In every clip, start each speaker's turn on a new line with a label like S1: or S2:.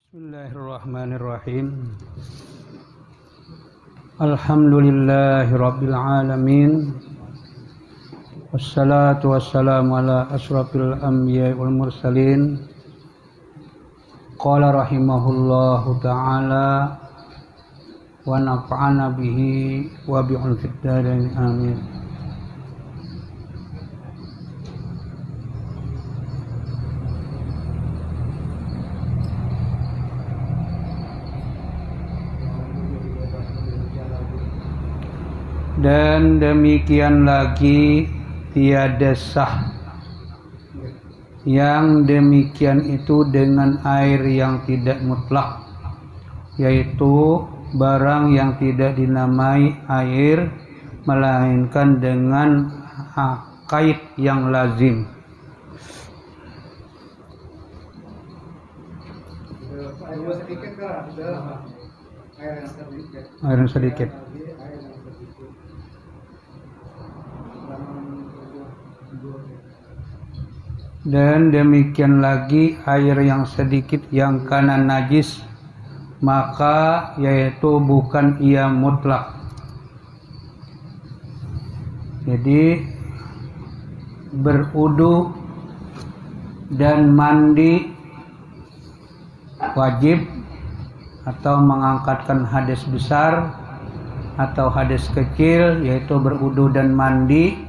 S1: Bismillahirrahmanirrahim. Alhamdulillahirabbil alamin. Wassalatu wassalamu ala asyrafil anbiya'i wal mursalin. Qala rahimahullahu ta'ala wa nafa'ana bihi wa bi'ul fid-darain amin. Dan demikian lagi tiada sah yang demikian itu dengan air yang tidak mutlak, yaitu barang yang tidak dinamai air melainkan dengan kait yang lazim. Air yang sedikit. Dan demikian lagi air yang sedikit yang karena najis, maka yaitu bukan ia mutlak. Jadi berudu dan mandi wajib atau mengangkatkan hadas besar atau hadas kecil, yaitu berudu dan mandi,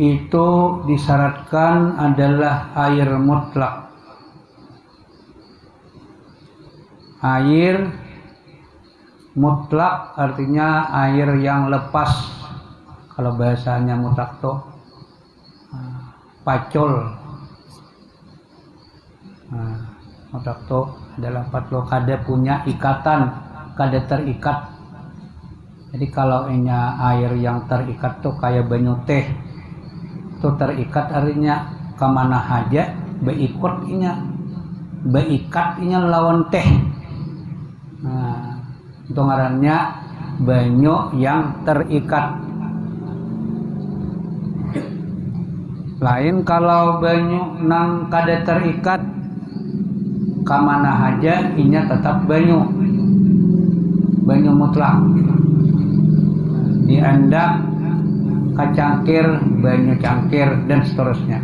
S1: itu disyaratkan adalah air mutlak. Air mutlak artinya air yang lepas. Kalau bahasanya mutlak tuh pacul. Mutlak tuh adalah patlo kada punya ikatan, kada terikat. Jadi kalau air yang terikat tuh kayak banyu teh, itu terikat artinya kemana aja beikatnya lawan teh. Nah, itu ngarannya banyu yang terikat. Lain kalau banyu nang kada terikat, kemana aja inya tetap banyu mutlak. Diandak kacangkir, banyu cangkir, dan seterusnya.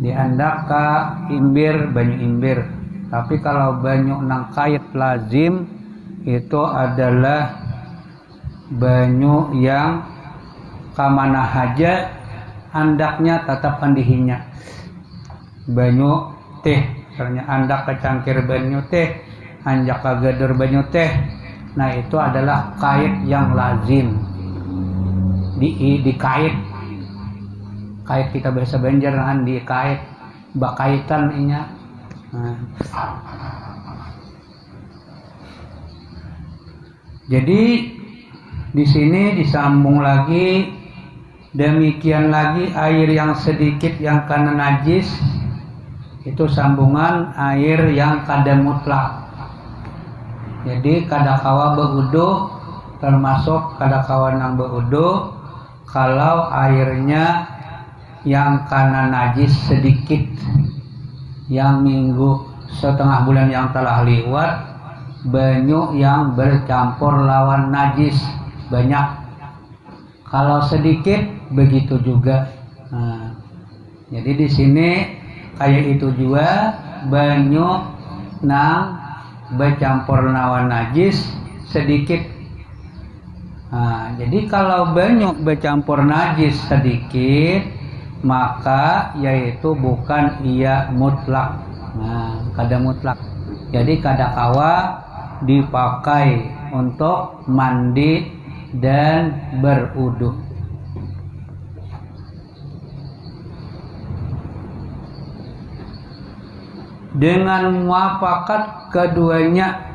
S1: Diandak ka imbir, banyu imbir. Tapi kalau banyu nang kait lazim, itu adalah banyu yang kamana haja andaknya tetap andihinya. Banyu teh, misalnya andak kacangkir banyu teh, anjak kagadur banyu teh. Nah, itu adalah kait yang lazim. Dikait kita bahasa Banjar kan dikait bakaitan inya. Jadi di sini disambung lagi, demikian lagi air yang sedikit yang karena najis, itu sambungan air yang kada mutlak. Jadi kada kawa beudu, termasuk kada kawa nang beudu kalau airnya yang karena najis sedikit, yang minggu setengah bulan yang telah lewat, banyu yang bercampur lawan najis banyak. Kalau sedikit begitu juga. Nah, jadi di sini kayak itu juga banyu nang bercampur lawan najis sedikit. Nah, jadi kalau banyu bercampur najis sedikit, maka yaitu bukan ia mutlak. Nah, kada mutlak. Jadi kada kawa dipakai untuk mandi dan berudu. Dengan muafakat keduanya,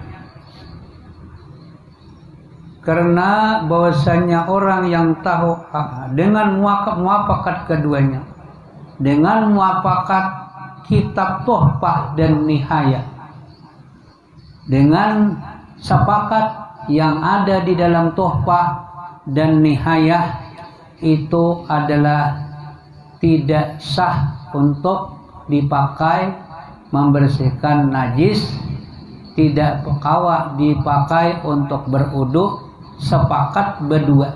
S1: karena bahwasanya orang yang tahu dengan muafakat keduanya, dengan muafakat kitab Tuhfah dan Nihayah, dengan sepakat yang ada di dalam Tuhfah dan Nihayah, itu adalah tidak sah untuk dipakai membersihkan najis, tidak kawa dipakai untuk berwudu, sepakat berdua,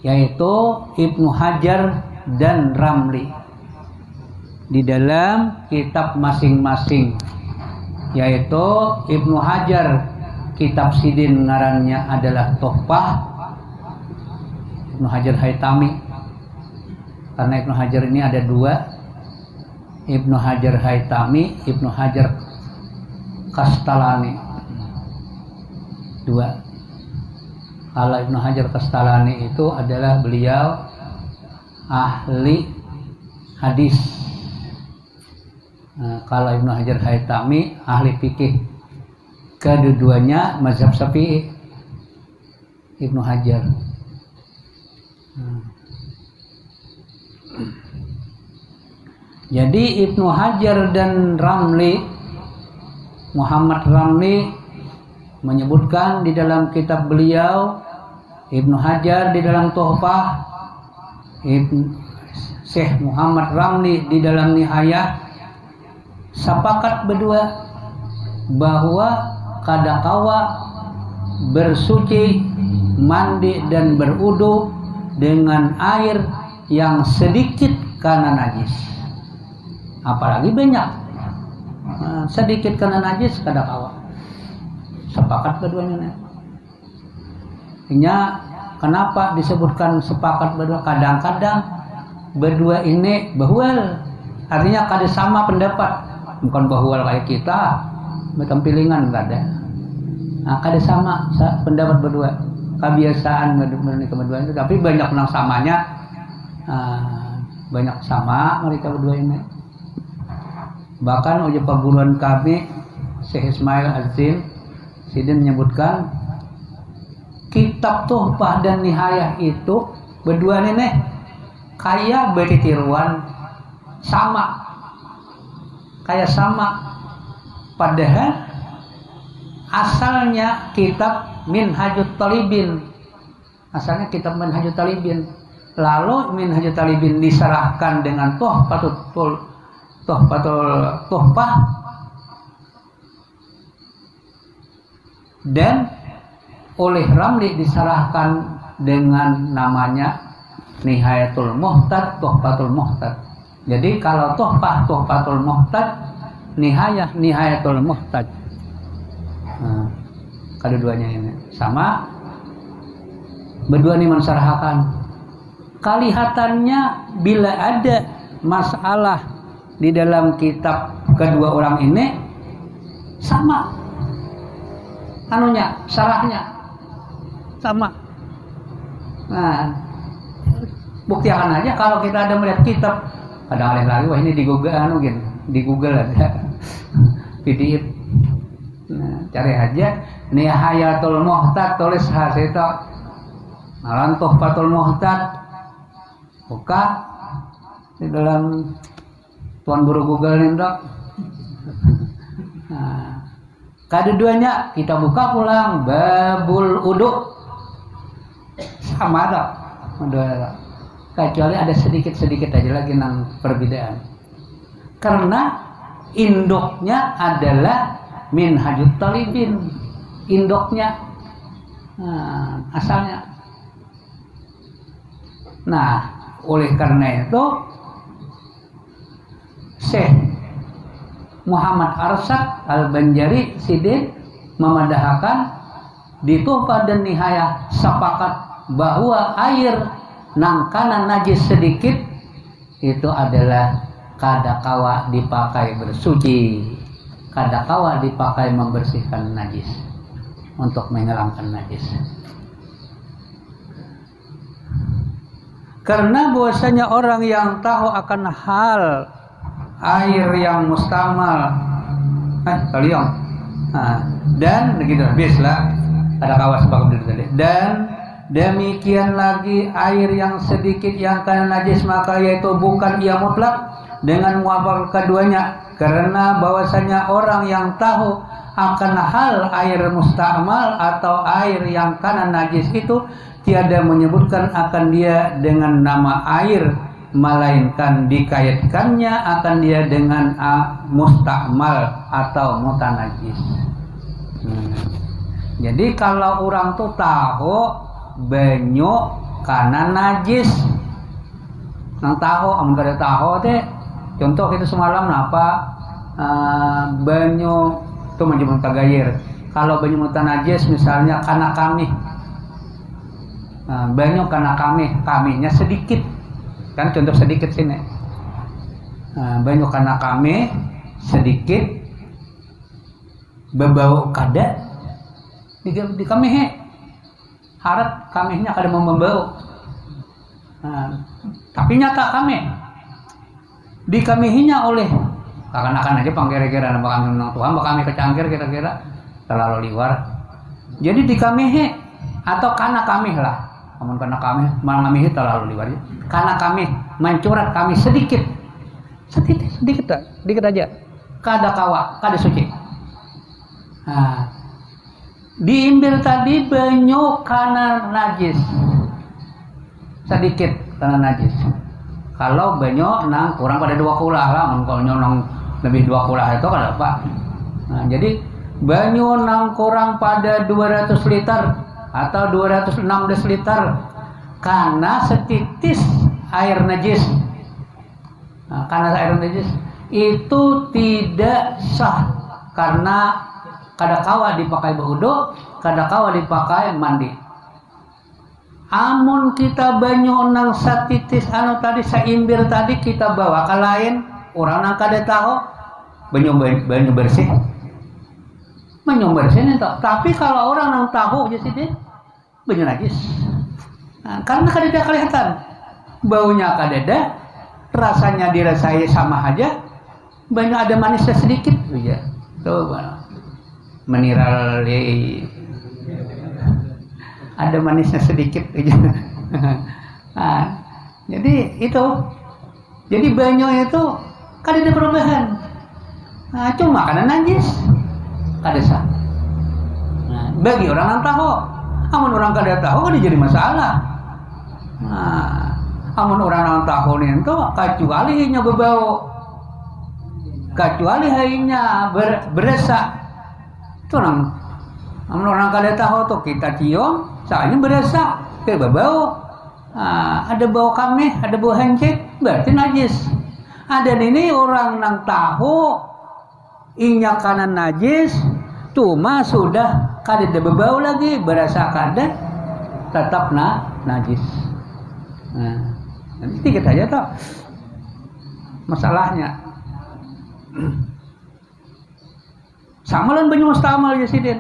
S1: yaitu Ibnu Hajar dan Ramli di dalam kitab masing-masing, yaitu Ibnu Hajar kitab sidin ngarannya adalah Tuhfah, Ibnu Hajar Haytami, karena Ibnu Hajar ini ada dua, Ibnu Hajar Haytami, Ibnu Hajar Kastalani, dua. Kalau Ibnu Hajar Kastalani itu adalah beliau ahli hadis. Nah, kalau Ibnu Hajar Haytami ahli fikih. Kedua-duanya mazhab Syafi'i. Ibnu Hajar. Jadi Ibnu Hajar dan Ramli, Muhammad Ramli menyebutkan di dalam kitab beliau, Ibnu Hajar di dalam Tuhfah, Syekh Muhammad Ramli di dalam Nihayah, sepakat berdua bahwa kadakawa bersuci, mandi dan berwudu dengan air yang sedikit karena najis, apalagi banyak. Sedikit karena najis kadakawa, sepakat keduanya. Artinya kenapa disebutkan sepakat berdua? Kadang-kadang berdua ini bahwal, artinya kada sama pendapat, bukan bahwal kayak kita macam pilingan, enggak ada. Nah, kada sama pendapat berdua, kebiasaan berdua itu, tapi banyak yang samanya, banyak sama mereka berdua ini. Bahkan uji perguruan kami Syekh Ismail Azim Sidin menyebutkan kitab Tuhfah dan Nihayah itu berdua ini kayak beritiruan sama, kayak sama, padahal asalnya kitab Minhajut Talibin, asalnya kitab Minhajut Talibin, lalu Minhajut Talibin diserahkan dengan Tuhfah dan oleh Ramli diserahkan dengan namanya Nihayatul Muhtad, Tuhfatul Muhtad. Jadi kalau Tuhfah, Tuhfatul Muhtad, Nihayah, Nihayatul Muhtad. Nah, kedua-duanya ini sama, berdua ini mensyarahkan. Kelihatannya bila ada masalah di dalam kitab kedua orang ini sama, anunya, syarahnya sama. Nah, buktikan aja kalau kita ada melihat kitab, ada alih lagi, wah ini di Google, di Google ada PDF. Nah, cari aja Nihayatul Muhtad, tulis hasita, nalan Tuhfatul Muhtad, buka di dalam tuan guru Google ini dok. Nah, kedua-duanya kita buka pulang babul uduk sama dok, kecuali ada sedikit aja lagi nang perbedaan, karena induknya adalah Minhajut Talibin, induknya, asalnya. Nah, oleh karena itu Syekh Muhammad Arsyad Al-Banjari Sidin memadahkan di Tuhfah dan Nihayah sepakat bahwa air nangkana najis sedikit itu adalah kadakawa dipakai bersuci, kadakawa dipakai membersihkan najis, untuk menghilangkan najis. Karena bahwasanya orang yang tahu akan hal air yang mustamal, kalian, dan begitu habislah ada kawas sebab tadi. Dan demikian lagi air yang sedikit yang karena najis, maka yaitu bukan ia mutlak dengan muafak keduanya, karena bahwasanya orang yang tahu akan hal air mustamal atau air yang karena najis itu tiada menyebutkan akan dia dengan nama air melainkan dikaitkannya akan dia dengan mustakmal atau mutanajis. Jadi kalau orang tuh tahu banyu karena najis, nang tahu, amun kada tahu teh, contoh kita semalam napa banyu tuh menjadi tagayir. Kalau banyu mutanajis misalnya karena kami, banyu karena kaminya sedikit. Kan contoh sedikit sini, banyak karena kami sedikit berbau kada di kami harap kaminya kada membau, tapi nyata kami di kamihinya oleh akan aja pangkira-kira nama kami menang Tuhan bakal kami kecangkir kira-kira terlalu liwar, jadi di kamihi atau karena kami lah. Namun karena kami mengalami terlalu liwar, karena kami mencurhat kami sedikit aja, kada kawa, kada suci. Diimbir tadi banyu karena najis, sedikit karena najis. Kalau banyu nang kurang pada 2 kulah lah, kalau nang lebih 2 kulah itu kada apa. Jadi banyu nang kurang pada 200 liter atau 216 liter karena setitis air najis. Karena air najis itu tidak sah karena kada kawa dipakai berwudu, kada kawa dipakai mandi. Amun kita banyu nang satitis tadi saimbir tadi kita bawa ke lain, orang nang kada tahu banyu bersih. Menyumbersin itu, tapi kalau orang yang tahu jadi banyu najis. Karena kadeda kelihatan baunya kadeda, rasanya dirasai sama aja, banyak ada manisnya sedikit aja. Tuh mineral ada manisnya sedikit aja. Jadi itu, jadi banyu itu kadeda perubahan. Cuma karena najis. Kada sah. Bagi orang yang tahu, amun orang kada tahu kan jadi masalah. Amun orang yang tahu nih itu kecuali hanya berbau, kecuali hanya berasa. Itu orang, amun orang kada tahu tuh kita cium, soalnya berasa, kayak berbau. Ada bau kami, ada bau hancit, berarti najis. Ada ini orang yang tahu inya kanan najis, cuma sudah kada berbau lagi, berasa kada, tetap najis. Nanti sedikit aja toh masalahnya. Sama lawan banyu mustamal ya sidin.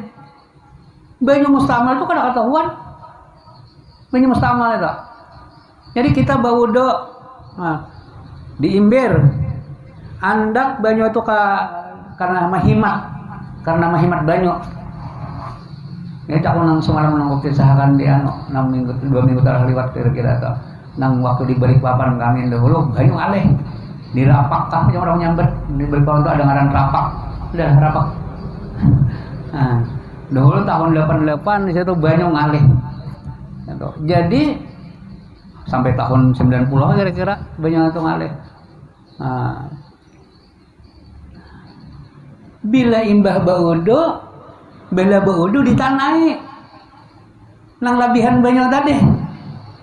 S1: Banyu mustamal itu kada ketahuan. Banyu mustamal itu. Jadi kita bawudo, diimbir, andak banyu itu karena mahimat banyu. Ya tak nang semalam nang waktu sahakan di 2 minggu terliwat kira-kira tuh. Nang waktu di Balikpapan kami dahulu banyu aleh. Di rapak kah orang nyambet di Balikpapan tuh ada ngaran rapak. Udah rapak. Dahulu tahun 88 di situ banyu ngalih. Jadi sampai tahun 90 kira-kira banyu itu ngalih. Bila imbah baudo, bela baudo ditanai, nang labihan banyak tadi,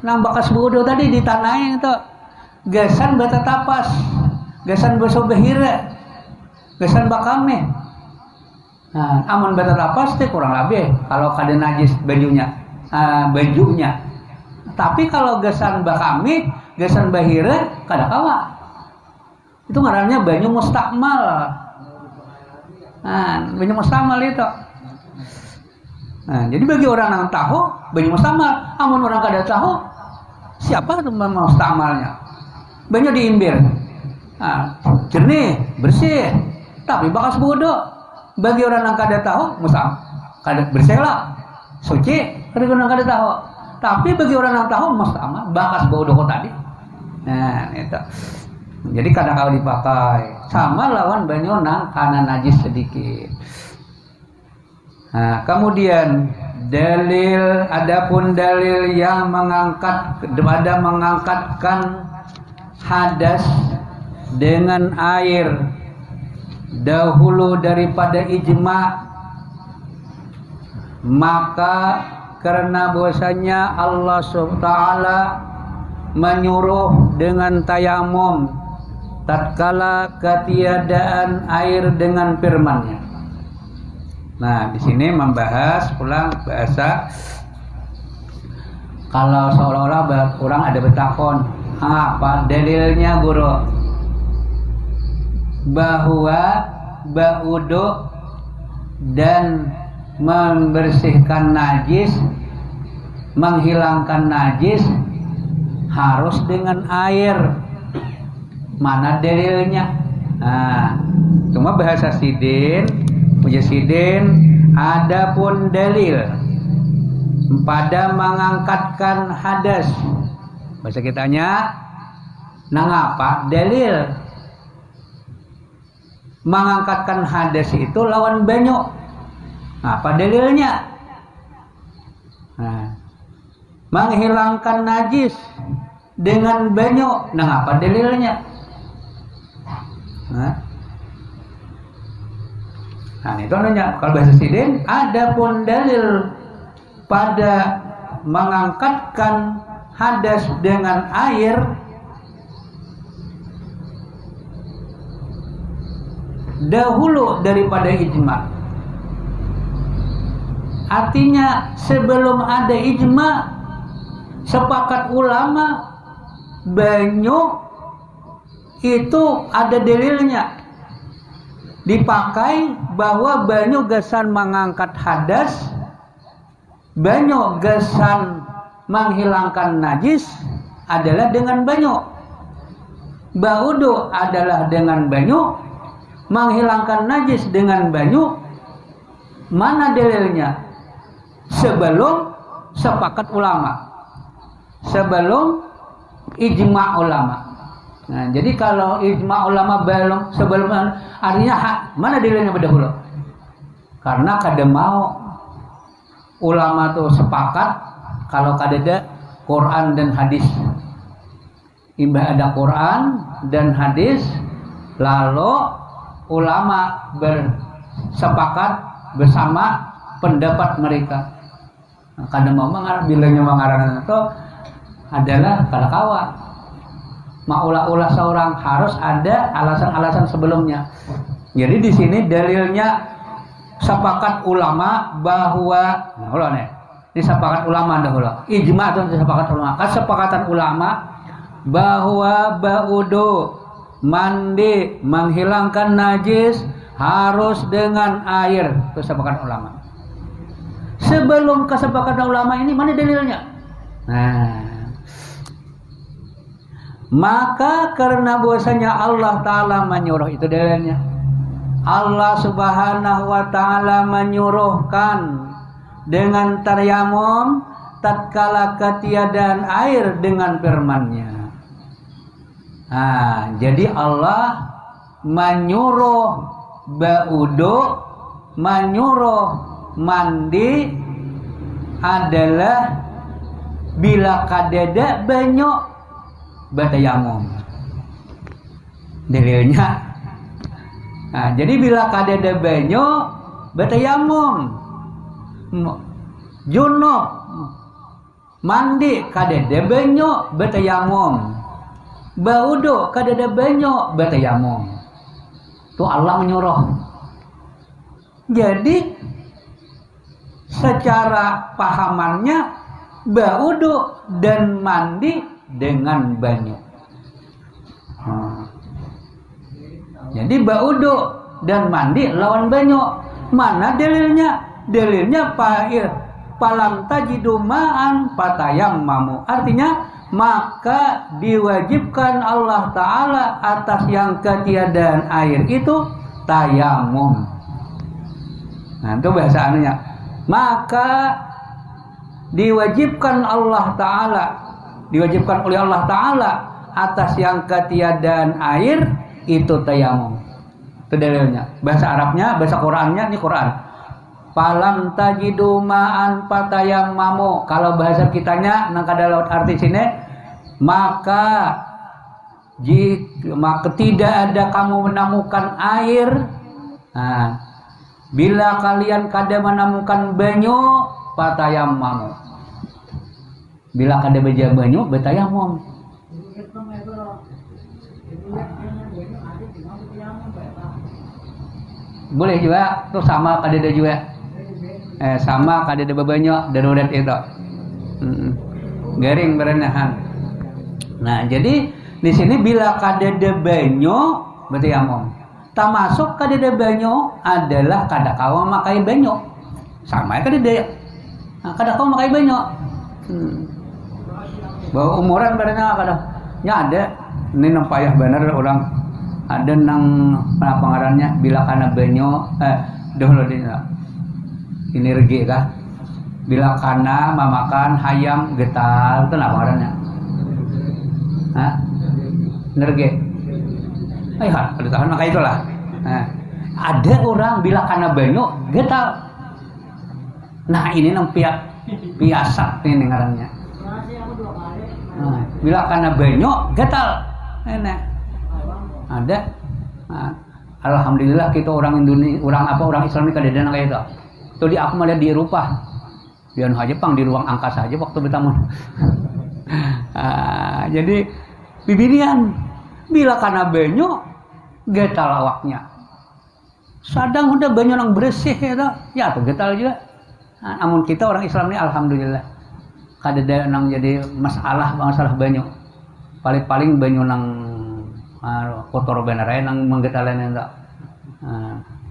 S1: nang bakas baudo tadi ditanai itu, gasan bata tapas, gasan basobahira, gasan bakame. Amun bata tapas teh kurang lebih kalau kada najis bajunya. Tapi kalau gasan bakame, gasan bahira kada kawa. Itu ngarannya banyu mustakmal. Banyu mustamal itu. Jadi bagi orang yang tahu banyu mustamal, amun orang kada tahu siapa itu mustamalnya. Banyu diimbir, jernih, bersih, tapi bakas bodoh. Bagi orang yang kada tahu mustamal, kada bersih lah, suci. Bagi orang yang kada tahu, tapi bagi orang yang tahu mustamal, bakas bodoh tadi. Itu. Jadi kadang kalau dipakai sama lawan banyu nang kana najis sedikit. Kemudian adapun dalil yang mengangkatkan hadas dengan air dahulu daripada ijma, maka karena bahwasanya Allah SWT menyuruh dengan tayamum tatkala ketiadaan air dengan firman-Nya. Nah, di sini membahas ulang bahasa. Kalau seolah-olah orang ada betakon, apa dalilnya guru? Bahwa ba'udu dan membersihkan najis, menghilangkan najis harus dengan air. Mana dalilnya? Nah, cuma bahasa sidin, mujasidin, adapun dalil pada mengangkatkan hadas. Bahasa kitanya, nang apa dalil? Mengangkatkan hadas itu lawan banyu. Apa dalilnya? Nah, menghilangkan najis dengan banyu. Nah, apa dalilnya? Nah, itu nanya. Kalau bahasa sidin, adapun dalil pada mengangkatkan hadas dengan air dahulu daripada ijma. Artinya sebelum ada ijma, sepakat ulama banyu itu ada dalilnya, dipakai bahwa banyu gesan mengangkat hadas, banyu gesan menghilangkan najis adalah dengan banyu, ba'udu adalah dengan banyu, menghilangkan najis dengan banyu. Mana dalilnya? Sebelum sepakat ulama, sebelum ijma ulama. Nah, jadi kalau ijma ulama belum sebelum, artinya mana dalilnya berdahulu? Karena kada mau ulama tuh sepakat kalau kada Quran dan hadis. Imbah ada Quran dan hadis, lalu ulama bersepakat bersama pendapat mereka. Nah, kada mau mengarang, bilangnya mengarang itu adalah kalakawa. Maulah-ulah seorang harus ada alasan-alasan sebelumnya. Jadi di sini dalilnya sepakat ulama bahwa, nah ulah nih, disepakat ulama dahulu. Ijma itu disepakat ulama. Kesepakatan ulama bahwa ba'udu mandi menghilangkan najis harus dengan air. Itu sepakat ulama. Sebelum kesepakatan ulama ini mana dalilnya? Nah, maka karena bahwasanya Allah Ta'ala menyuruh, itu dalilnya. Allah Subhanahu wa Ta'ala menyuruhkan dengan tayamum tatkala ketiadaan air dengan firman-Nya. Nah, jadi Allah menyuruh ba'udu, menyuruh mandi adalah bila kadada banyu batayamum. Dalilnya. Nah, jadi bila kadada banyu batayamum. Junub mandi kadada banyu batayamum. Baudu kadada banyu batayamum. Itu Allah menyuruh. Jadi secara pahamannya baudu dan mandi dengan banyu. Jadi baudu dan mandi lawan banyu. Mana dalilnya? Dalilnya palam tajidu ma'an fatayammamu. Artinya maka diwajibkan Allah Ta'ala atas yang ketiadaan air itu tayamum. Nah, itu bahasa anunya. Maka diwajibkan Allah Ta'ala, diwajibkan oleh Allah Ta'ala atas yang ketiadaan air itu tayamum. Itu dalilnya. Bahasa Arabnya, bahasa Qurannya, ini Quran. Falam tajidu ma'an fatayammamu. Kalau bahasa kitanya nang kada laut arti sini, maka maka tidak ada kamu menemukan air. Nah, bila kalian kada menemukan banyu, patayammamu. Bila kada beja banyu, betayamum. Boleh juga, tuh sama kada ada juga. Sama kada ada banyu darurat itu. Garing berenahan. Nah, jadi di sini bila kadada banyu berarti amom. Termasuk kadada banyu adalah kada kawa makai banyu. Sama kadada. Nah, kada kawa makai banyu. Bahwa umuran berenang kada. Ya ada. Ini nampayah benar orang ada nang pengarannya bila kana banyu dahulu ini regi kah? Bila kana memakan hayam getal itu apa orangnya? Hah? Nerge? Ada tahan maka itulah. Nah, ada orang bila kana banyu getal. Nah ini nang piasat ini ngarannya. Nah, bila kana banyu getal, enak. Ada. Nah, alhamdulillah kita orang Indonesia, orang Islam ini kadang-kadang kayak itu. Tuh di aku melihat di Eropa. Biar aja pang di ruang angkasa aja waktu bertamu. Jadi bibirian bila kana banyu getal awaknya. Sadang udah banyu nang bersih ya tuh getal juga. Namun kita orang Islam ini alhamdulillah kada ada nang jadi masalah banyu. Paling banyu nang kotor bener aja nang menggetalan enggak.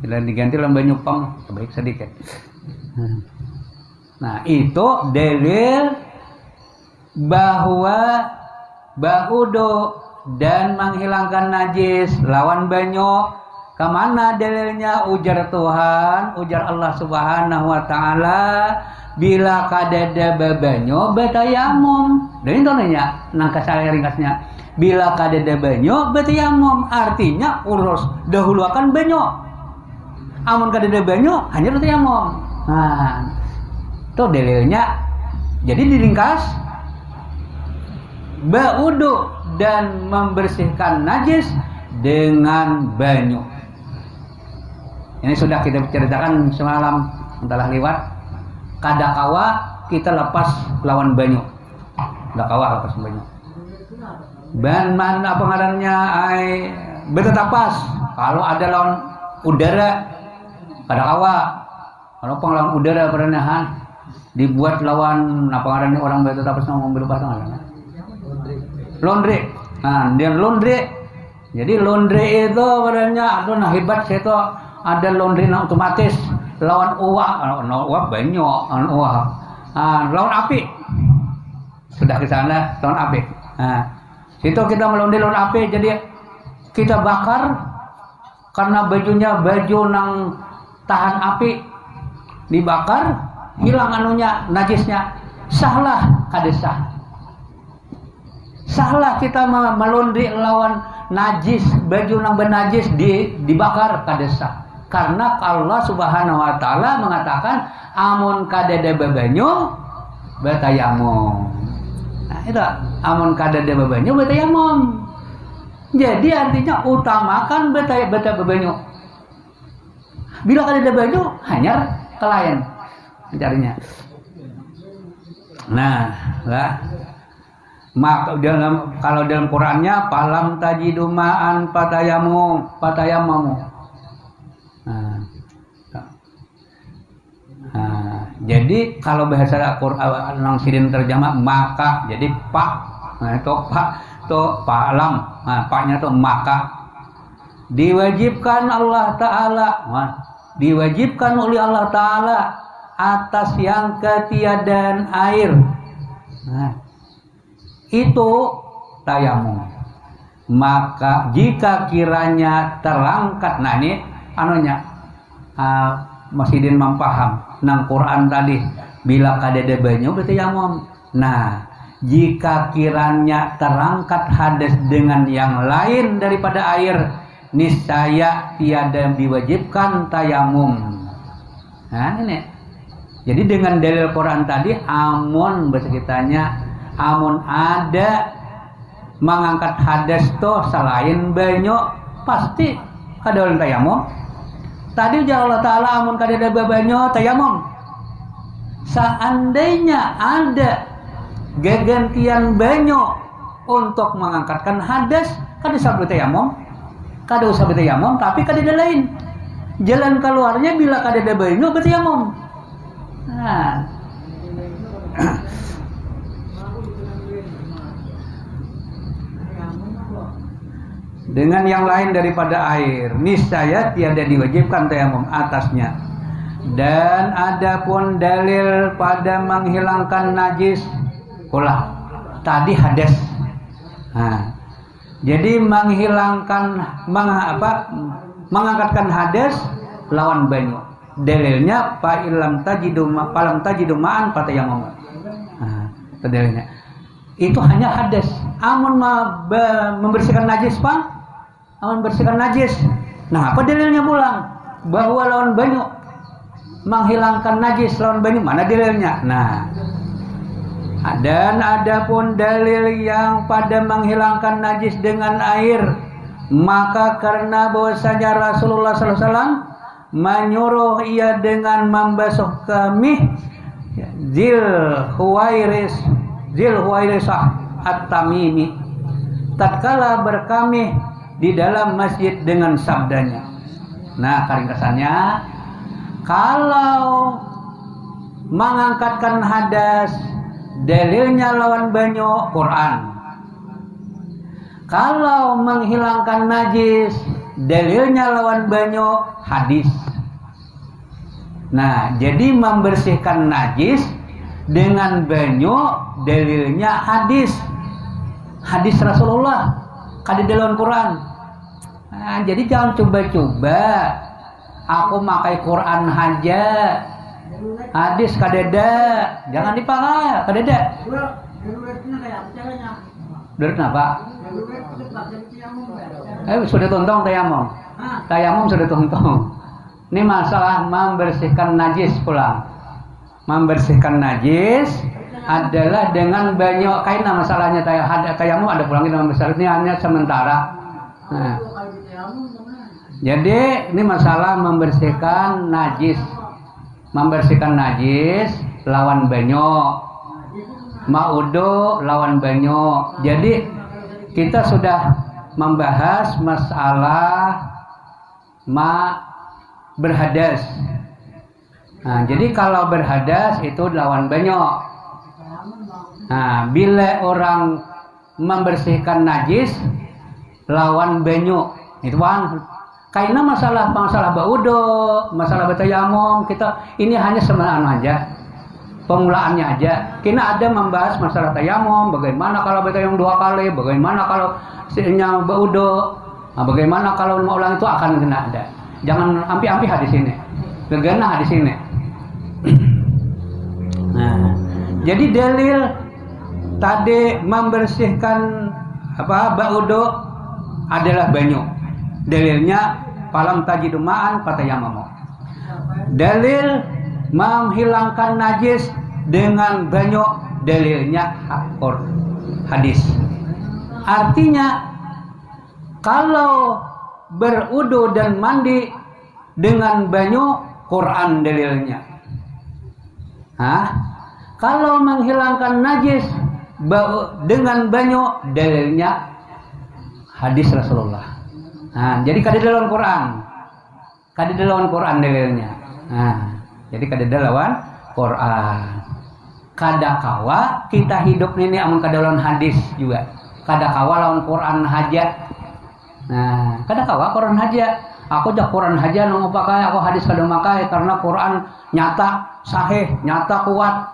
S1: Bila diganti lah banyu pang baik sedikit. Nah itu dalil bahwa ba'udu dan menghilangkan najis lawan banyu. Kemana dalilnya? Ujar Tuhan, ujar Allah Subhanahu Wa Taala, bila kadada babanyu betayamum. Dan itu nanya, nangka saya ringkasnya. Bila kadada banyu betayamum, artinya urus dahulukan banyu. Amun kadada banyu hanya betayamum. Nah itu dalilnya. Jadi diringkas ba'udu dan membersihkan najis dengan banyu. Ini sudah kita ceritakan semalam entahlah lewat. Kadakawa kita lepas lawan banyu. Kadakawa lepas banyu. Dan mana pengarannya betetapas. Kalau ada lawan udara kadakawa. Kalau penglawan udara perenahan dibuat lawan apa ngarannya orang betul apa sama mobil lepas tangan. Laundry. Nah, dia laundry. Jadi laundry itu badannya aduh nah hebat saya itu ada laundry yang otomatis lawan uap banyak uap. Lawan api. Sudah ke sana lawan api. Nah, situ kita melondri lawan api jadi kita bakar karena bajunya baju nang tahan api dibakar hilang anunya najisnya salah kadesah salah kita melondri lawan najis baju nang benajis dibakar kadesah karena Allah Subhanahu Wa Taala mengatakan amun kadada babanyu betayamum. Nah itu amun kadada babanyu betayamum. Jadi artinya utamakan babanyu. Bila kadada babanyu hanyar kelayan mencarinya. Nah, maka kalau dalam Qurannya palam tajidu ma'an patayamamu. Jadi kalau bahasa Quran nang sidin terjemah maka jadi pak. Nah itu pak itu palam. Nah, paknya itu maka diwajibkan Allah Ta'ala. Diwajibkan oleh Allah Ta'ala atas yang ketiadaan air. Nah, itu tayamum. Maka jika kiranya terangkat, nah ini anunya Masjidin mempaham nang Quran tadi bila kadada banyu berarti tayamum. Nah, jika kiranya terangkat hadas dengan yang lain daripada air, niscaya tiada diwajibkan tayamum. Nah ini. Jadi dengan dalil Quran tadi amun bahasa kitanya amun ada mengangkat hadas toh selain banyu pasti kadawan tayamum. Tadi ujar Allah Ta'ala amun kadada banyu tayamum. Seandainya ada gegantian banyu untuk mengangkatkan hadas, kada usah bertayamum, tapi kadada lain. Jalan keluarnya bila kadada banyu bertayamum. Nah, dengan yang lain daripada air, niscaya tiada diwajibkan tayamum atasnya. Dan adapun dalil pada menghilangkan najis pula tadi hadas. Nah, jadi menghilangkan mengangkatkan hadas lawan banyu. Dalilnya fa'ilam tajidu ma'an fatayamum. Nah, itu dalilnya. Itu hanya hadas. Amun membersihkan najis, Pak. Amun membersihkan najis. Nah, apa dalilnya pulang? Bahwa lawan banyu menghilangkan najis lawan banyu, mana dalilnya? Nah, dan adapun dalil yang pada menghilangkan najis dengan air, maka karena bahwasanya Rasulullah SAW menyuruh ia dengan membasuh kemih Zilhuwairisah At-Tamimi tatkala berkamih di dalam masjid dengan sabdanya. Nah, ringkasannya, kalau mengangkatkan hadas dalilnya lawan banyu Quran. Kalau menghilangkan najis dalilnya lawan banyu hadis. Nah, jadi membersihkan najis dengan banyu dalilnya hadis Rasulullah kadida lawan Quran. Nah, jadi jangan coba-coba aku makai Quran aja, hadis kadeda, jangan dipakai kadeda. Dari kenapa? Sudah tontong tayamum. Tayamum sudah tontong. Ini masalah membersihkan najis pula. Membersihkan najis adalah dengan banyu. Kaina masalahnya tayamum ada pulang dengan besar. Ini hanya sementara. Nah, jadi ini masalah membersihkan najis. Membersihkan najis lawan banyu. Ma'udu lawan banyu. Jadi kita sudah membahas masalah berhadas. Nah, jadi kalau berhadas itu lawan banyu. Nah, bila orang membersihkan najis lawan banyu, itu kan karena masalah baudo, masalah batayamum, kita ini hanya sebenarnya aja, pemulaannya aja. Kita ada membahas masalah tayamum, bagaimana kalau batayamum 2 kali, bagaimana kalau sinya baudo, nah, bagaimana kalau mau ulang itu akan kena ada. Jangan ampi-ampi hadis ini, gegana hadis ini. Nah, jadi dalil tadi membersihkan baudo adalah banyu. Dalilnya falam tajidu ma'an fatayammamu. Dalil menghilangkan najis dengan banyu, dalilnya hadis. Artinya kalau berudu dan mandi dengan banyu, Quran dalilnya. Kalau menghilangkan najis dengan banyu, dalilnya hadis Rasulullah. Nah, jadi kada lawan Quran dalilnya. Nah, jadi kada lawan Quran. Kada kawa kita hidup ini amun kada lawan hadis juga. Kada kawa lawan Quran haja. Nah, kada kawa Quran haja. Aku jak Quran haja nang pakai, aku hadis kada makai karena Quran nyata sahih, nyata kuat.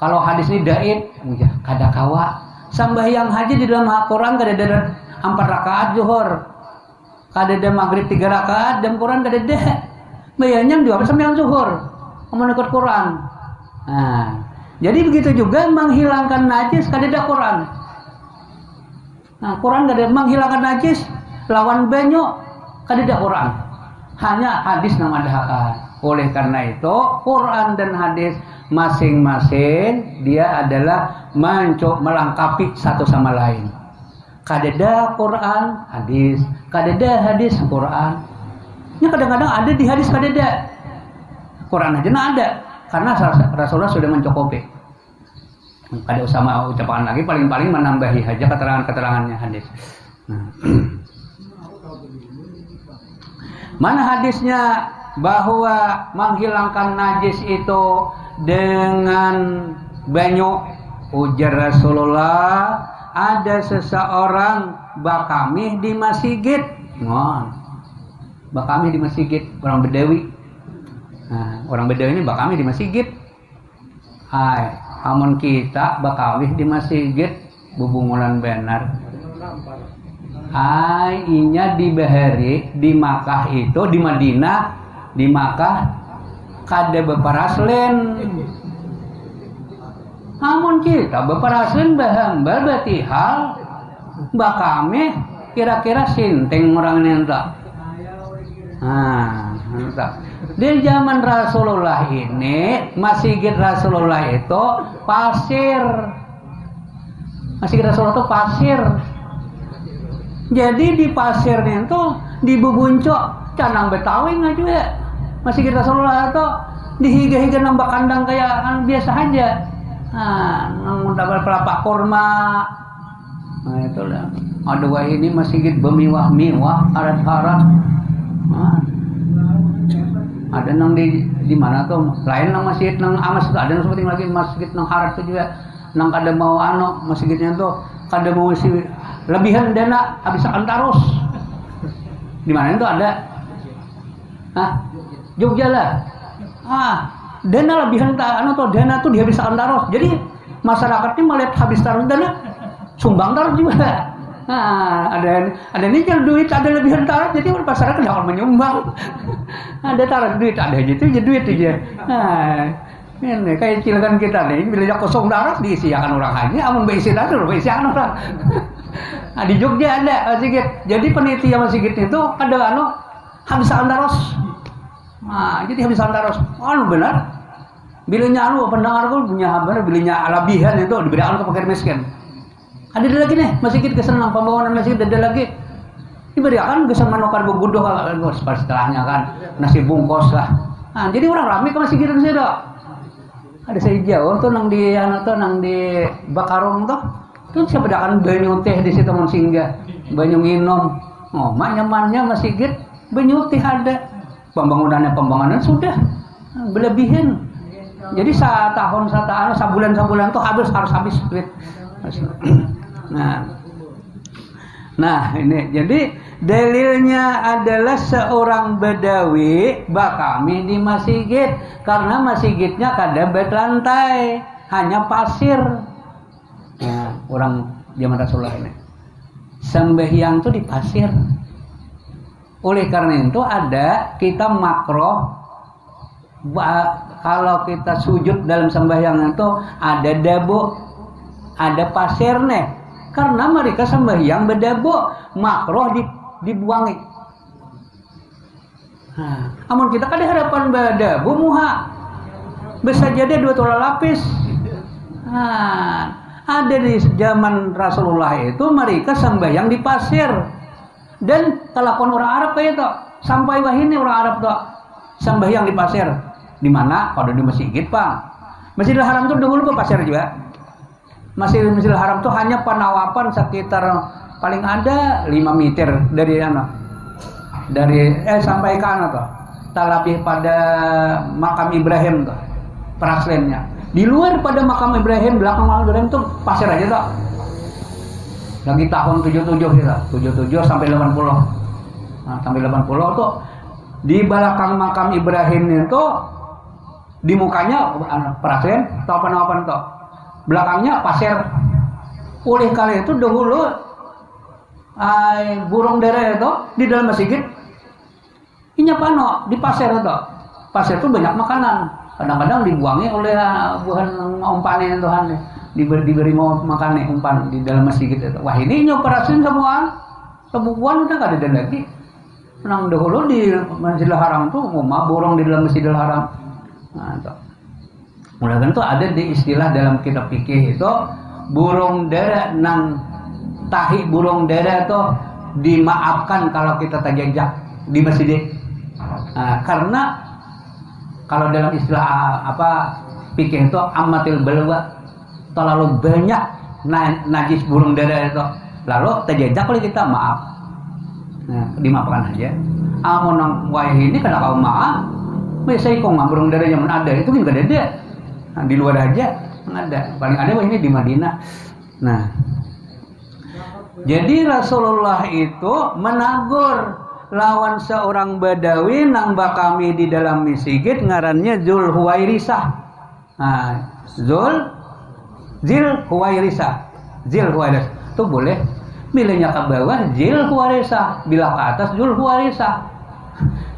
S1: Kalau hadis ini dhaif, kada kawa. Sambahyang haji di dalam Quran kada ada 4 rakaat zuhur. Kada ada maghrib 3 rakaat, dan Quran kada ada. Bayarnya 2 sampai zuhur. Amun ikut Quran. Nah, jadi begitu juga menghilangkan najis kada ada Quran. Nah, Quran kada menghilangkan najis lawan banyu kada ada Quran. Hanya hadis nang ada. Oleh karena itu, Quran dan hadis masing-masing dia adalah melengkapi satu sama lain. kadeda Quran hadis, kadeda hadis Quran. Ini kadang-kadang ada di hadis kadeda, Quran aja ada, karena Rasulullah sudah mencukupi. Ada sama ucapan lagi, paling-paling menambahi aja keterangan-keterangannya hadis. Nah. Mana hadisnya bahwa menghilangkan najis itu dengan banyu? Ujar Rasulullah, ada seseorang bakamih di masjid. Bakamih di masjid, orang Bedawi. Nah, orang Bedawi ini bakamih di masjid. Hai, amun kita bakamih di masjid, bubungulan benar. Hai, inya di Bahari, di Makkah itu, di Madinah, di Makkah kada beparaslen. Amun kita beparaslen bahambal berarti hal bakame kira-kira sinting orang nenta. Di zaman Rasulullah ini, masjid Rasulullah itu pasir. Masjid Rasulullah itu pasir. Jadi di pasirnya itu dibubuncok canang Betawi nggak juga. Masjid Rasulullah itu dihiga-higa nambah kandang kayak biasa aja. Dapat pelapa kurma. Nah itulah. Aduh ini masjid bemiwah-miwah, arat-arat. Ada nang di mana tuh? Lain nang masjid nang amas itu ada nang seperti lagi masjid nang harat itu juga. Nang kada mau masjidnya tuh kada mau si lebihan dana habis antaros. Di mana itu ada? Jogja lah. Dana lebihan dana tuh dihabiskan taros. Jadi masyarakatnya melihat habis taros dana sumbang taros juga. Ada nickel duit, ada lebihan taros, jadi masyarakat dapat menyumbang. Ada taros duit, ada gitu aja duit aja. Ini kayak cilekan kita nih, bila kosong taros diisiakan orang haji, amun berisi taros berisiakan orang. Di Jogja ada masjid. Jadi penitia masjid itu ada habisan taros. Jadi habisan taros. Benar. Bilanya pendengar punya benar, bilanya alabihan itu diberikan ke fakir miskin. Ada lagi nih masjid kesenang pembangunan masjid ada lagi. Diberikan bisa menukar begudoh kalau setelahnya kan nasi bungkus lah. Jadi orang ramai ke masjid itu sih dok. Ada saya jauh tuh nang di Bakarong tuh. Tuh siapa dakan banyu teh di situ mun singgah. Banyu minum. Nyamannya masjid banyu teh ada. Pembangunan sudah berlebihan. Jadi sebulan tuh harus habis duit. Nah ini jadi dalilnya adalah seorang Badawi bakami di masjid karena masjidnya kada berlantai, hanya pasir. Orang zaman Rasulullah ini sembahyang tuh di pasir. Oleh karena itu ada kita makruh kalau kita sujud dalam sembahyang itu ada dabu, ada pasir nih. Karena mereka sembahyang berdabu, makruh dibuangi. Amun kita kan harapan berdabu muha, bisa jadi 2 tola lapis. Ada di zaman Rasulullah itu mereka sembahyang di pasir. Dan kelakuan orang Arab kayak itu, sampai wahini orang Arab tuh sembahyang di pasir. Di mana? Kalau di masjid, Pak. Masjidil Haram tuh dahulu ke pasir juga. Masjidil Haram tuh hanya penawapan sekitar paling ada 5 meter dari sampai ke tuh. Tak lebih pada makam Ibrahim tuh, peraslennya. Di luar pada makam Ibrahim, belakang makam Ibrahim tuh pasir aja tuh. Lagi tahun 77 kita, 77 sampai 80. Sampai 80 tuh di belakang makam Ibrahim itu di mukanya perasaan atau apa tuh. Belakangnya pasir. Oleh kali itu dahulu burung dere itu di dalam masjid inya pano di pasir itu. Pasir itu banyak makanan. Kadang-kadang dibuangi oleh buhan umpane Tuhan diberi mau makan umpan di dalam masjid itu. Wah ini nyoperasin semua. Kebukuan udah gak ada lagi. Nang dahulu di Masjidil Haram tuh mau burung di dalam Masjidil Haram. Mulai kan tuh ada di istilah dalam kitab fikih itu burung dara nang tahi burung dara itu dimaafkan kalau kita tajajak di masjid. Karena kalau dalam istilah fikih itu amatil balwa, terlalu banyak najis burung dara itu, lalu tajajak oleh kita maaf, dimaafkan aja. Amun nang wayah ini kena kau maaf, biasanya kau burung dara yang ada itu kan gak ada, di luar aja ada, paling ada ini di Madinah. Nah, jadi Rasulullah itu menagur lawan seorang Badawi nang kami di dalam masjid ngarannya Zulhuwairisah. Zulhuwairisah itu boleh milihnya ke bawah Zulhuwairisah, bila ke atas Zulhuwairisah.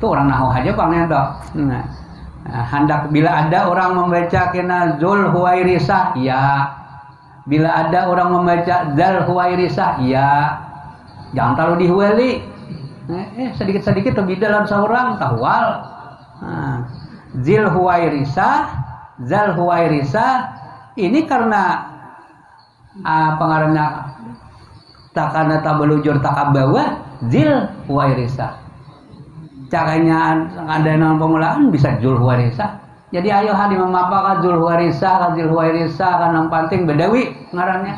S1: Itu orang nahu aja panggilnya dok. Hendak bila ada orang membaca kena Zulhuwairisah, ya. Bila ada orang membaca Zulhuwairisah, ya. Jangan terlalu dihuali. Sedikit-sedikit lebih dalam seorang tahwal. Zulhuwairisah ini karena pengarangnya takana tabelujur takabawa Zulhuwairisah. Caranya ada nama pemulaan bisa Zulhuwairisah. Jadi ayo hadi memapakan Zulhuwairisah kan penting Badawi ngarannya.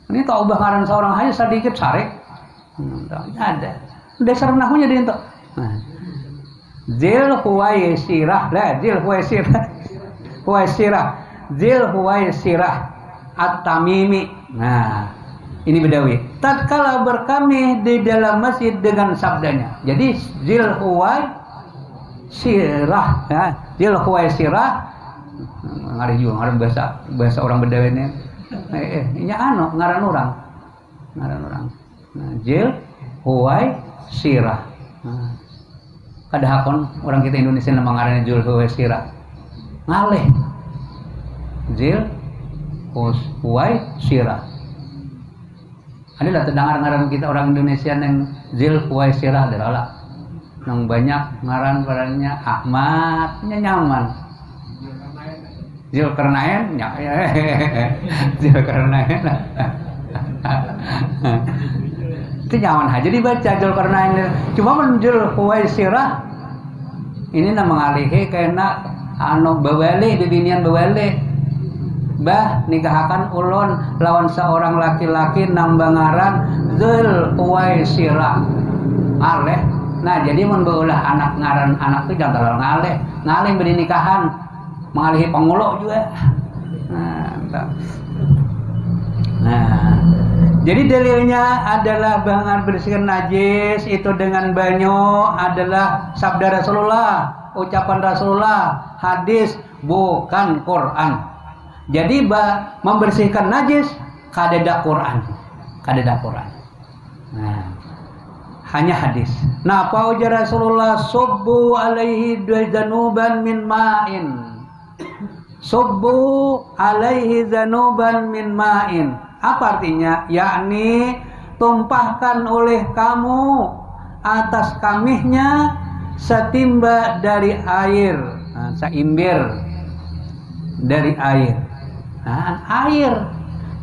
S1: Ini taubah ngaran seorang hanya sedikit sarik. Ada dasar nahunya dia itu. Zulhuwaisirah At-Tamimi. Nah, ini Badawi. Tatkala berkami di dalam masjid dengan sabdanya. Jadi Zulhuwaisirah ngari juga ngaran bahasa orang Badawi ini. Ini ngaran orang. Zulhuwaisirah. Kada hakon orang kita Indonesia nama ngarannya Zulhuwaisirah. Ngalih. Zulhuwaisirah. Adalah tendangan kita orang Indonesia yang Zulhuwaisirah adalah yang banyak ngaran-ngarannya Ahmad, nyaman. Zulkarnain, Zulkarnain. Itu nyaman aja dibaca Zulkarnain. Cuma Zulhuwaisirah ini nama ngalihi karena bawali bibinian bawali. Nikahakan ulun lawan seorang laki-laki nambah ngaran Zulhuwaisirah. Aleh. Nah, jadi mun beulah anak ngaran anak itu jangan terlalu ngaleh beri nikahan. Mengalihi pengulo juga. Nah, jadi dalilnya adalah bangan bersihkan najis itu dengan banyu adalah sabda Rasulullah, ucapan Rasulullah, hadis bukan Quran. Jadi membersihkan najis kadeda Quran. Nah, hanya hadis. Nah, apa ujar Rasulullah? Subbu alaihi zanuban min ma'in. Subbu alaihi zanuban min ma'in. Apa artinya? Yakni tumpahkan oleh kamu atas kamihnya setimba dari air, seimbir dari air. Air.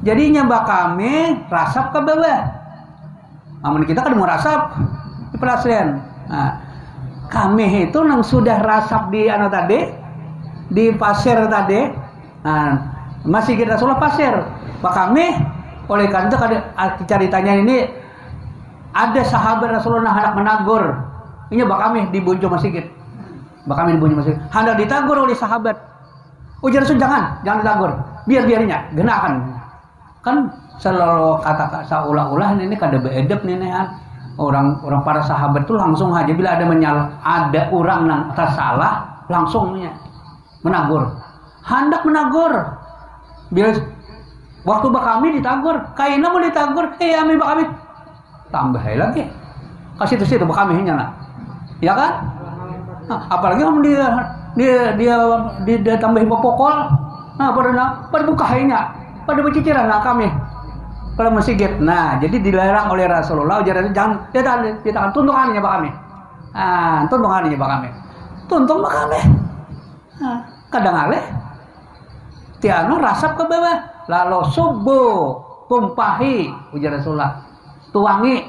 S1: Jadinya kami rasap ke bawah. Amun kita kan mau rasap di pelasian. Kami itu nang sudah rasap di di pasir tadi. Masih kita Rasulullah pasir. Kami oleh karena ceritanya ini ada sahabat Rasulullah hendak menagur. Ini kami di Buncu Masjid. Kami di Buncu Masjid. Hendak ditagur oleh sahabat. Ujar Rasul jangan ditagur. Biarnya genakan. Kan selalu kata saulah-ulah ini kada beedep nih orang para sahabat tuh langsung aja bila ada orang yang tersalah langsung menagur. Hendak menagur. Bila waktu kami ditagur, kaina mau ditagur, ami kami tambah lagi. Kasih itu situ kami nya. Ya kan? Apalagi om dia tambahin pokol. Pada bukainya, pada berciciran kami kalau masjid. Nah, jadi dilarang oleh Rasulullah. Jangan dia tuntungannya kami. Tuntungannya kami. Tuntung kami. Kadang aleh. Tiano rasap ke bawah. Lalu subuh tumpahi ujar Rasulullah, tuangi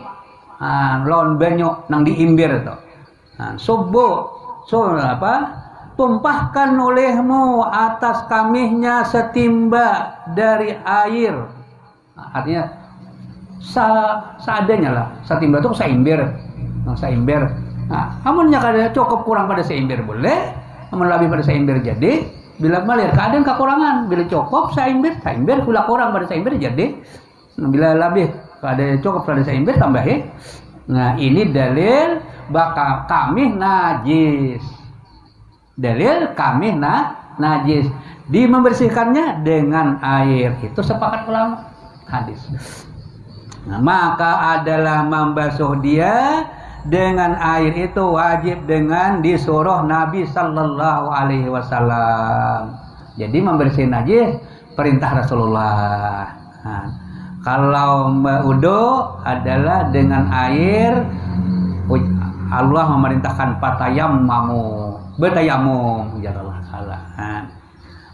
S1: lawan banyu nang diimbir to. Subbu tumpahkan olehmu atas kamihnya setimba dari air. Artinya seadanya lah, setimba itu seimbir. Amunnya kada cukup kurang pada seimbir boleh, amun lebih pada seimbir jadi bila malir kadang kekurangan, bila cukup seimbir bila kurang pada seimbir jadi, bila lebih kada cukup pada seimbir tambahin. Nah ini dalil bakal kami najis. Dalil kami najis di membersihkannya dengan air, itu sepakat ulama hadis. Nah, maka adalah membasuh dia dengan air itu wajib dengan disuruh Nabi Sallallahu Alaihi Wasallam. Jadi membersihkan najis perintah Rasulullah. Nah, kalau wudu adalah dengan air, Allah memerintahkan bertayamum ya Allah.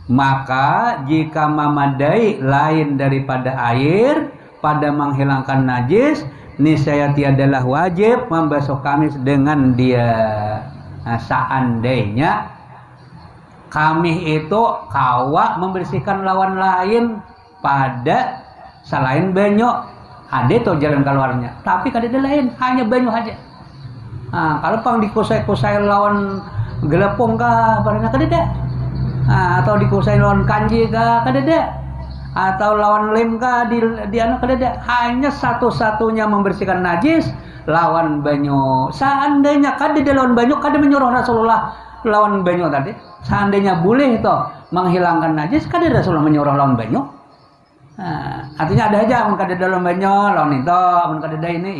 S1: Maka jika memadai lain daripada air pada menghilangkan najis, niscaya tiadalah wajib membasuh kamis dengan dia. Nah, seandainya kamis itu kawa membersihkan lawan lain pada selain banyu, ada tuh jalan keluarnya, tapi kada ada lain, hanya banyu aja. Nah, kalau pang dikusai-kusai lawan gelepung kah, barangnya kada ada. Atau dikusai lawan kanji kah, kada ada. Atau lawan lem kah di anu kada ada. Hanya satu-satunya membersihkan najis lawan banyu. Seandainya kada ada lawan banyu, kada menyuruh Rasulullah lawan banyu tadi. Seandainya boleh itu menghilangkan najis, kada Rasulullah menyuruh lawan banyu. Artinya ada aja, mun kada ada lawan banyu, lawan itu, mun kada ada ini.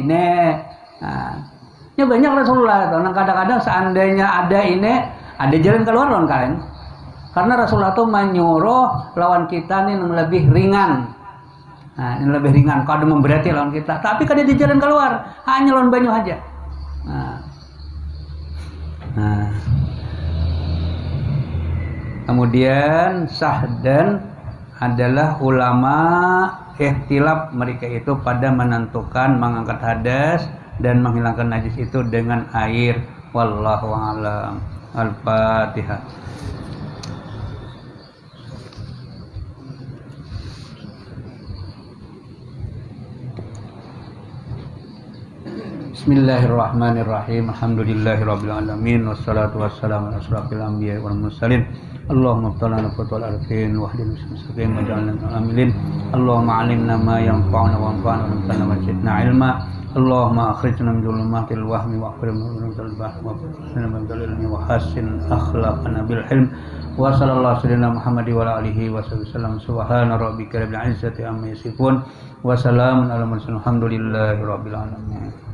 S1: Ya banyak Rasulullah itu. Kadang-kadang seandainya ada ini, ada jalan keluar lawan kalian. Karena Rasulullah itu menyuruh lawan kita ini yang lebih ringan. Ini lebih ringan, kada memberati lawan kita. Tapi kada di jalan keluar, hanya lawan banyu aja. Kemudian sahdan adalah ulama ikhtilaf mereka itu pada menentukan mengangkat hadas dan menghilangkan najis itu dengan air. Wallahu a'lam. Al-Fatihah. Bismillahirrahmanirrahim. Alhamdulillahirabbil alamin wassalatu wassalamu ala asyrafil anbiya'i wal mursalin. Allahumma iftah lana fatwal arifin wahdina mustaqim waj'alna amilin. Allahumma 'allimna ma yanfa'una wanfa'na warzuqna wa zidna 'ilma. Allahumma akhrijna min dhulumatil wahmi wa akhrijna min dhulumatil bahri wa akhrijna min dhulil wa hassin akhlaqana bil hilm. Wa sallallahu sayyidina Muhammad wa ala alihi wa sallam. Subhana rabbika rabbil izzati amma yasifun wa salamun alal mursalin. Alhamdulillahi rabbil alamin.